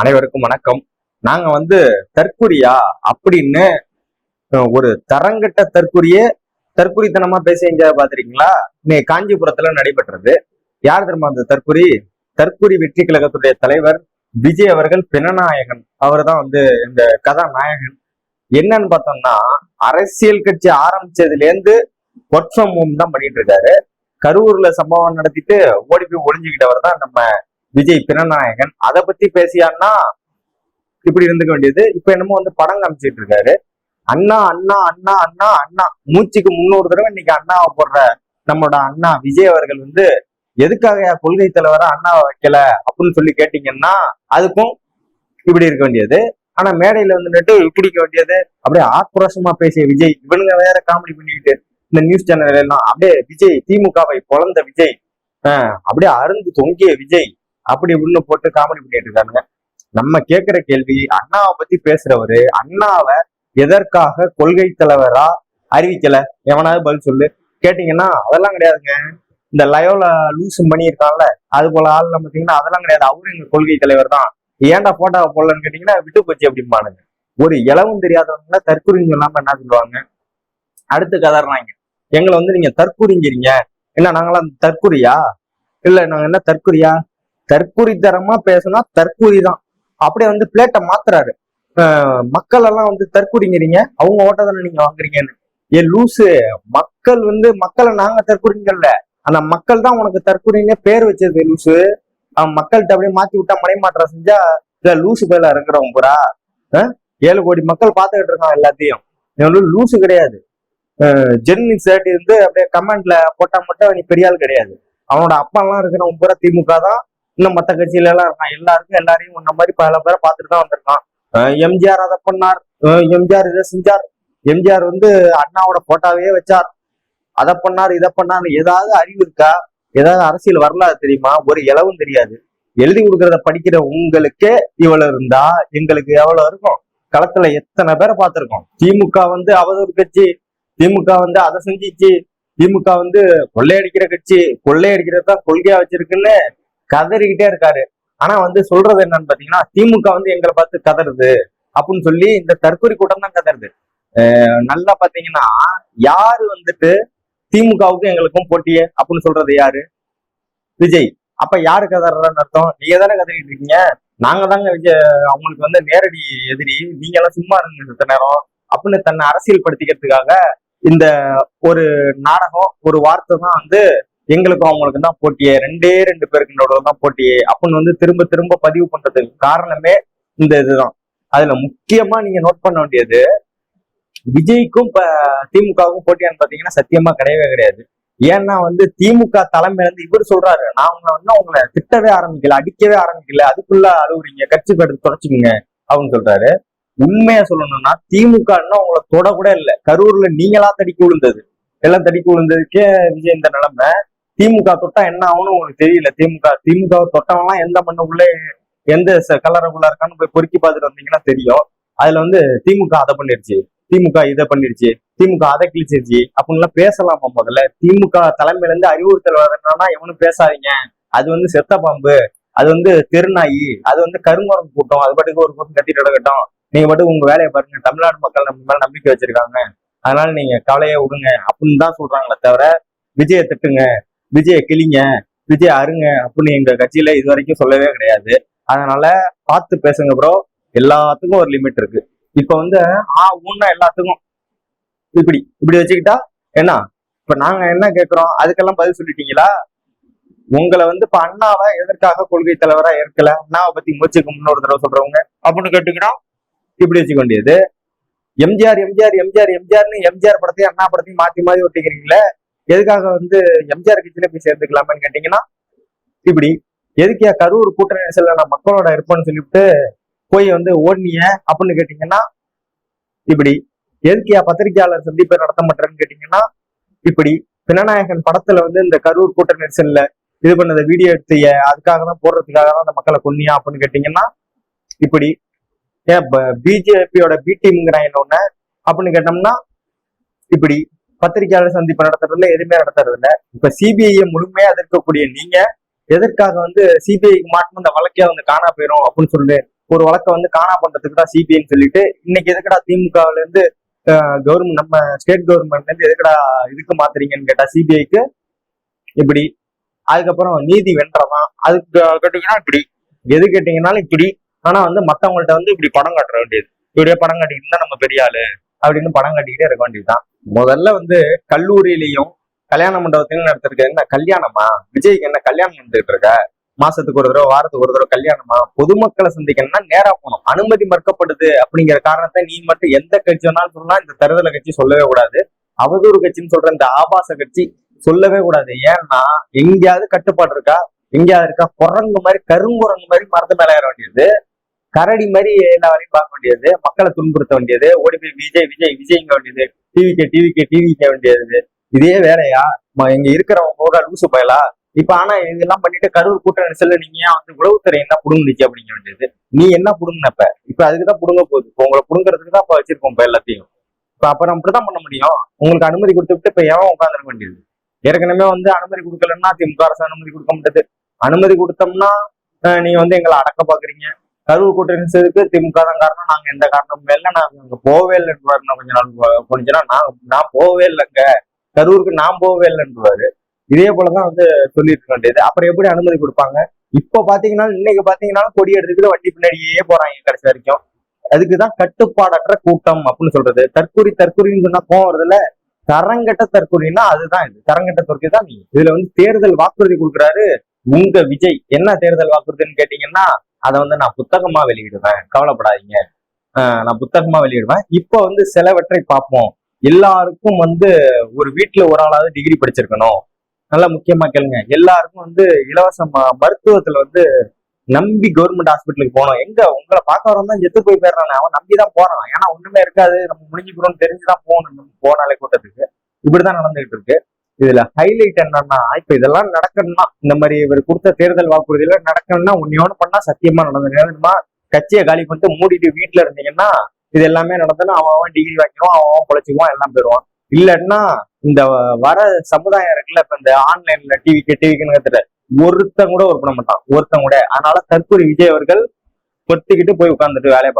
அனைவருக்கும் வணக்கம். நாங்க தற்குறியா அப்படின்னு ஒரு தரங்கட்ட தற்குறித்தனமா பேச எங்கேயாவது பாத்திருக்கீங்களா? இன்னைக்கு காஞ்சிபுரத்துல நடைபெற்றது. யார் தெரியுமா அந்த தற்குறி வெற்றி கழகத்துடைய தலைவர் விஜய் அவர்கள் பிணநாயகன். அவர் தான் இந்த கதாநாயகன். என்னன்னு பார்த்தோம்னா, அரசியல் கட்சி ஆரம்பிச்சதுல இருந்து ஒர்க் ஃப்ரம் ஹோம் தான் பண்ணிட்டு இருக்காரு. கரூர்ல சம்பவம் நடத்திட்டு ஓடி போய் ஒளிஞ்சுக்கிட்டவர் தான் நம்ம விஜய் பிணநாயகன். அதை பத்தி பேசியான்னா இப்படி இருந்துக்க வேண்டியது. இப்ப என்னமோ படம் காமிச்சிட்டு இருக்காரு. அண்ணா அண்ணா அண்ணா அண்ணா அண்ணா மூச்சுக்கு 300 தடவை இன்னைக்கு அண்ணாவை போடுற நம்மளோட அண்ணா விஜய் அவர்கள் எதுக்காக கொள்கை தலைவரா அண்ணாவை வைக்கல அப்படின்னு சொல்லி கேட்டீங்கன்னா அதுக்கும் இப்படி இருக்க வேண்டியது. ஆனா மேடையில வந்துட்டு இப்படிக்க வேண்டியது. அப்படியே ஆக்ரோஷமா பேசிய விஜய். இவனுங்க வேற காமெடி பண்ணிக்கிட்டு இந்த நியூஸ் சேனல் எல்லாம் அப்படியே விஜய் திமுகவை பொழந்த விஜய், அப்படியே அருந்து தொங்கிய விஜய் அப்படி ஒண்ணு போட்டு காமெடி பண்ணிட்டு இருக்கானுங்க. நம்ம கேட்கிற கேள்வி, அண்ணாவை பத்தி பேசுறவரு அண்ணாவை எதற்காக கொள்கை தலைவரா அறிவிக்கல? எவனாவது பதில் சொல்லு. கேட்டீங்கன்னா அதெல்லாம் கிடையாதுங்க. இந்த லயோல லூசும் பண்ணியிருக்காங்கல்ல, அது போல ஆள் பாத்தீங்கன்னா அதெல்லாம் கிடையாது, அவரு எங்க கொள்கை தலைவர் தான். ஏன்டா போட்டோவை போடலன்னு கேட்டீங்கன்னா விட்டு போச்சு அப்படிம்பானுங்க. ஒரு இளவும் தெரியாதவங்க தற்குறின்னு சொல்லாம என்ன சொல்லுவாங்க? அடுத்து கதறாங்க, எங்களை நீங்க தற்குறிங்கிறீங்க. என்ன நாங்களாம் தற்குறியா? இல்ல நாங்க என்ன தற்குறியா? தற்குறித்தரமா பேசினா தற்குறி தான். அப்படியே பிளேட்டை மாத்துறாரு. மக்கள் எல்லாம் தற்குறிங்கிறீங்க, அவங்க ஓட்ட தானே நீங்க வாங்குறீங்கன்னு. ஏ லூசு, மக்கள் மக்களை நாங்க தற்குறிங்கல்ல, அந்த மக்கள் தான் உனக்கு தற்குறின்னே பேர் வச்சது லூசு. அவன் மக்கள்கிட்ட அப்படியே மாத்தி விட்டா மனைமாற்றம் செஞ்சா இல்ல லூசு பேர்ல இருக்கிறவங்க பூரா 7 கோடி மக்கள் பார்த்துக்கிட்டு இருக்கான் எல்லாத்தையும். லூசு கிடையாது. ஜெர்னி சேட்டி அப்படியே கமெண்ட்ல போட்டா மட்டும் நீ பெரிய ஆள் கிடையாது. அவனோட அப்பா எல்லாம் இருக்கிறவங்க பூரா திமுக தான். இன்னும் மற்ற கட்சியில எல்லாம் இருக்கான். எல்லாரையும் உன்ன மாதிரி பல பேரை பார்த்துட்டு தான் வந்திருக்கான். எம்ஜிஆர் அதை பண்ணார், எம்ஜிஆர் இதை செஞ்சார், எம்ஜிஆர் அண்ணாவோட போட்டாவே வச்சார், அதை பண்ணார் இதை பண்ணார். ஏதாவது அறிவு இருக்கா? ஏதாவது அரசியல் வரலாறு தெரியுமா? ஒரு இளவும் தெரியாது. எழுதி கொடுக்கறத படிக்கிற உங்களுக்கே இவ்வளவு இருந்தா எங்களுக்கு எவ்வளவு இருக்கும்? களத்துல எத்தனை பேரை பார்த்திருக்கோம். திமுக அவதூறு கட்சி, திமுக அதை செஞ்சிச்சு, திமுக கொள்ளையடிக்கிற கட்சி, கொள்ளையடிக்கிறது தான் கொள்கையா வச்சிருக்குன்னு கதறிக்கிட்டே இருக்காரு. ஆனா சொல்றது என்னன்னு பாத்தீங்கன்னா, திமுக எங்களை பார்த்து கதறுது அப்படின்னு சொல்லி இந்த தற்கொலை கூட்டம் தான் கதறுது. நல்லா பாத்தீங்கன்னா யாரு திமுகவுக்கும் எங்களுக்கும் போட்டியே அப்படின்னு சொல்றது யாரு? விஜய். அப்ப யாரு கதறான்னு அர்த்தம்? நீங்க தானே கதறிட்டு இருக்கீங்க. நாங்க தாங்க விஜய் அவங்களுக்கு நேரடி எதிரி, நீங்க எல்லாம் சும்மா இருங்க சித்த நேரம் அப்படின்னு தன்னை அரசியல் படுத்திக்கிறதுக்காக இந்த ஒரு நாடகம், ஒரு வார்த்தை தான் எங்களுக்கும் அவங்களுக்கு தான் போட்டியே, 2 பேருக்கு தான் போட்டியே அப்படின்னு திரும்ப திரும்ப பதிவு பண்றதுக்கு காரணமே இந்த இதுதான். அதுல முக்கியமா நீங்க நோட் பண்ண வேண்டியது, விஜய்க்கும் இப்ப திமுகவுக்கும் போட்டியான்னு பாத்தீங்கன்னா சத்தியமா கிடையவே கிடையாது. ஏன்னா திமுக தலைமையில இவர் சொல்றாரு, நான் உங்களை திட்டவே ஆரம்பிக்கல, அடிக்கவே ஆரம்பிக்கல, அதுக்குள்ள அழுவுறீங்க, கட்சி எடுத்து தொடச்சுக்குங்க அப்படின்னு சொல்றாரு. உண்மையா சொல்லணும்னா திமுக உங்களை தொட கூட இல்லை. கரூர்ல நீங்களா தடிக்கி விழுந்தது, எல்லாம் தடிக்கி விழுந்ததுக்கே விஜய் இந்த நிலைமை. திமுக தொட்டா என்ன ஆகும்னு உங்களுக்கு தெரியல. திமுக தொட்டவெல்லாம் எந்த மண்ணுக்குள்ள எந்த கலருக்குள்ள இருக்கான்னு போய் பொறுக்கி பார்த்துட்டு வந்தீங்கன்னா தெரியும். அதுல திமுக அதை பண்ணிருச்சு, திமுக இதை பண்ணிருச்சு, திமுக அதை கிழிச்சிருச்சு அப்படின்லாம் பேசலாமா? முதல்ல திமுக தலைமையில இருந்து அறிவுறுத்தல் வரணும்னா எவனும் பேசாதீங்க, அது செத்த பாம்பு, அது தெருநாயி, அது கருங்குரங்கு கூட்டம், அது பாட்டுக்கு ஒரு கூட்டம் கட்டிட்டு கிடக்கட்டும், நீங்க பாட்டுக்கு உங்க வேலையை பாருங்க, தமிழ்நாடு மக்கள் நம்ம மேல நம்பிக்கை வச்சிருக்காங்க, அதனால நீங்க கவலையை விடுங்க அப்படின்னு தான் சொல்றாங்களே தவிர விஜயை திட்டுங்க, விஜயை கிளிங்க, விஜய் அருங்க அப்படின்னு எங்க கட்சியில இது வரைக்கும் சொல்லவே கிடையாது. அதனால பார்த்து பேசுங்க ப்ரோ. எல்லாத்துக்கும் ஒரு லிமிட் இருக்கு. இப்ப ஊன்னா எல்லாத்துக்கும் இப்படி வச்சுக்கிட்டா என்ன? இப்ப நாங்க என்ன கேட்கிறோம், அதுக்கெல்லாம் பதில் சொல்லிட்டீங்களா? உங்களை இப்ப அண்ணாவை எதற்காக கொள்கை தலைவரா ஏற்கல, அண்ணாவை பத்தி மூச்சுக்கு 300 தடவை சொல்றவங்க அப்படின்னு கேட்டுக்கிறோம். இப்படி வச்சுக்க வேண்டியது. எம்ஜிஆர் எம்ஜிஆர் எம்ஜிஆர் எம்ஜிஆர்னு எம்ஜிஆர் படத்தையும் அண்ணா படத்தையும் மாத்தி மாத்தி ஒட்டிக்கிறீங்களே, எதுக்காக எம்ஜிஆர் கட்சியில போய் சேர்ந்துக்கலாமான்னு கேட்டீங்கன்னா இப்படி. எதுக்கியா கரூர் கூட்டணி நெரிசல்ல நான் மக்களோட இருப்பேன்னு சொல்லிவிட்டு போய் ஓடுனீங்க அப்படின்னு கேட்டீங்கன்னா இப்படி. எதுக்கியா பத்திரிகையாளர் சந்திப்பை நடத்த மாட்டேன்னு கேட்டீங்கன்னா இப்படி. பிணநாயகன் படத்துல இந்த கரூர் கூட்டணி நெரிசல்ல இது பண்ணத வீடியோ எடுத்து அதுக்காக தான் போடுறதுக்காக தான் அந்த மக்களை கொன்னியா அப்படின்னு கேட்டீங்கன்னா இப்படி. ஏன் பிஜேபியோட பி டீம்ங்கிறாங்க ஒண்ணு அப்படின்னு கேட்டோம்னா இப்படி. பத்திரிகையாளர் சந்திப்பு நடத்துறதுல எதுவுமே நடத்துறது இல்லை. இப்ப சிபிஐ முழுமையா எதிர்க்கக்கூடிய நீங்க எதற்காக சிபிஐக்கு மாட்டணும் இந்த வழக்கே காணா போயிரும் அப்படின்னு சொல்லி ஒரு வழக்கை வந்து காணா பண்றதுக்கு தான் சிபிஐன்னு சொல்லிட்டு இன்னைக்கு எதுக்கடா திமுகவுல இருந்து கவர்மெண்ட் நம்ம ஸ்டேட் கவர்மெண்ட்ல இருந்து எதுக்கடா இதுக்கு மாத்துறீங்கன்னு கேட்டா சிபிஐக்கு இப்படி. அதுக்கப்புறம் நீதி வென்றதான் அதுக்கு கேட்டீங்கன்னா இப்படி, எது கேட்டீங்கன்னாலும் இப்படி. ஆனா வந்து மத்தவங்கள்ட்ட வந்து இப்படி படம் காட்டுற வேண்டியது, இப்படியே படம் காட்டிக்கிட்டு தான் நம்ம பெரிய ஆளு அப்படின்னு படம் காட்டிக்கிட்டே இருக்க வேண்டியதுதான். முதல்ல வந்து கல்லூரியிலையும் கல்யாண மண்டபத்திலும் நடத்திருக்க என்ன கல்யாணமா? விஜய்க்கு என்ன கல்யாணம் நடந்துட்டு இருக்க? மாசத்துக்கு ஒரு தடவை வாரத்துக்கு ஒரு தடவை கல்யாணமா? பொதுமக்களை சந்திக்கணும்னா நேரா போகணும். அனுமதி மறுக்கப்படுது அப்படிங்கிற காரணத்தை நீ மட்டும் எந்த கட்சி வேணாலும் சொல்லலாம், இந்த தருதலை கட்சி சொல்லவே கூடாது. அவதூறு கட்சின்னு சொல்ற இந்த ஆபாச கட்சி சொல்லவே கூடாது. ஏன்னா எங்கேயாவது கட்டுப்பாடு இருக்கா? எங்கேயாவது இருக்கா? குரங்கு மாதிரி கருங்குரங்கு மாதிரி மரத்து மேல ஏற வேண்டியது, கரடி மாதிரி எல்லா வரையும் பார்க்க வேண்டியது, மக்களை துன்புறுத்த வேண்டியது, ஓடி போய் விஜய் விஜய் விஜய்ங்க வேண்டியது, டிவிக்க வேண்டியது. இதே வேலையா இங்க இருக்கிறவங்க போக லூசு பயலா? இப்ப ஆனா இதெல்லாம் பண்ணிட்டு கரூர் கூட்ட நெரிசல்ல நீங்க ஏன் வந்து உளவுத்துறை என்ன புடுங்குனுச்சு அப்படிங்க வேண்டியது. நீ என்ன புடுங்கினப்ப? இப்ப அதுக்குதான் புடுங்க போகுது. இப்போ உங்களை புடுங்கிறதுக்கு தான் இப்ப வச்சிருக்கோம் இப்ப எல்லாத்தையும். இப்ப அப்புறம் அப்படிதான் பண்ண முடியும். உங்களுக்கு அனுமதி கொடுத்துட்டு இப்ப ஏன் உட்காந்துருக்க வேண்டியது? ஏற்கனவே வந்து அனுமதி கொடுக்கலன்னா திமுக அரசு அனுமதி கொடுக்க முடியாது. அனுமதி கொடுத்தோம்னா நீங்க வந்து எங்களை அடக்க பாக்குறீங்க. கரூர் கூட்ட நெரிசலுக்கு திமுக தான் காரணம், நாங்க எந்த காரணமும் இல்லை, நாங்க அங்க போவே இல்லைன்னு கொஞ்ச நாள் போனிச்சுன்னா நான் போவே இல்லைங்க, கரூருக்கு நான் போவே இல்லைன்றாரு. இதே போலதான் வந்து சொல்லிட்டு இருக்க வேண்டியது. அப்புறம் எப்படி அனுமதி கொடுப்பாங்க? இப்ப பாத்தீங்கன்னா இன்னைக்கு பாத்தீங்கன்னா கொடி எடுத்துக்கிட்டு வண்டி பின்னாடியே போறாங்க கடைசி வரைக்கும். அதுக்குதான் கட்டுப்பாடற்ற கூட்டம் அப்படின்னு சொல்றது. தற்கொலைன்னு சொன்னா கோவம் வருதுல. தரங்கட்ட தற்கொலைன்னா அதுதான் இது. தரங்கட்ட தற்கொலை தான். நீ இதுல வந்து தேர்தல் வாக்குறுதி கொடுக்குறாரு உங்க விஜய். என்ன தேர்தல் வாக்குறுதின்னு கேட்டீங்கன்னா, அதை வந்து நான் புத்தகமா வெளியிடுவேன், கவலைப்படாதீங்க, நான் புத்தகமா வெளியிடுவேன். இப்போ வந்து சிலவற்றை பார்ப்போம். எல்லாருக்கும் வந்து ஒரு வீட்டுல ஒரு ஆளாவது டிகிரி படிச்சிருக்கணும். நல்லா முக்கியமா கேளுங்க, எல்லாருக்கும் வந்து இலவச மருத்துவத்துல வந்து நம்பி கவர்மெண்ட் ஹாஸ்பிட்டலுக்கு போனோம். எங்க உங்களை பார்க்க வரவன் தான் செத்து போய் போயிடுறானே, அவன் நம்பிதான் போறான். ஏன்னா ஒண்ணுமே இருக்காது, நம்ம முடிஞ்சுக்கிறோம்னு தெரிஞ்சுதான் போகணும் போனாலே கூட்டத்துக்கு. இப்படிதான் நடந்துகிட்டு இருக்கு. இதுல ஹைலைட் என்னன்னா, இப்ப இதெல்லாம் நடக்கணும்னா, இந்த மாதிரி இவர் கொடுத்த தேர்தல் வாக்குறுதியில நடக்கணும்னா ஒன்னு பண்ணா சத்தியமா நடந்துமா, கட்சியை காலி பண்ணிட்டு மூடிட்டு வீட்டுல இருந்தீங்கன்னா இது எல்லாமே நடந்ததுன்னா அவன் டிகிரி வாங்கிடுவான், அவன் பொழைச்சிக்குவான், எல்லாம் போயிடுவான். இல்லைன்னா இந்த வர சமுதாயம் இருக்குல்ல, இப்ப இந்த ஆன்லைன்ல டிவிக்குன்னு கத்துட்டு ஒருத்தன் கூட ஒர்க் பண்ண மாட்டான், ஒருத்தன் கூட. அதனால தற்கொலை விஜய் அவர்கள் பொத்திக்கிட்டு போய் உட்கார்ந்துட்டு வேலையை பார்க்கணும்.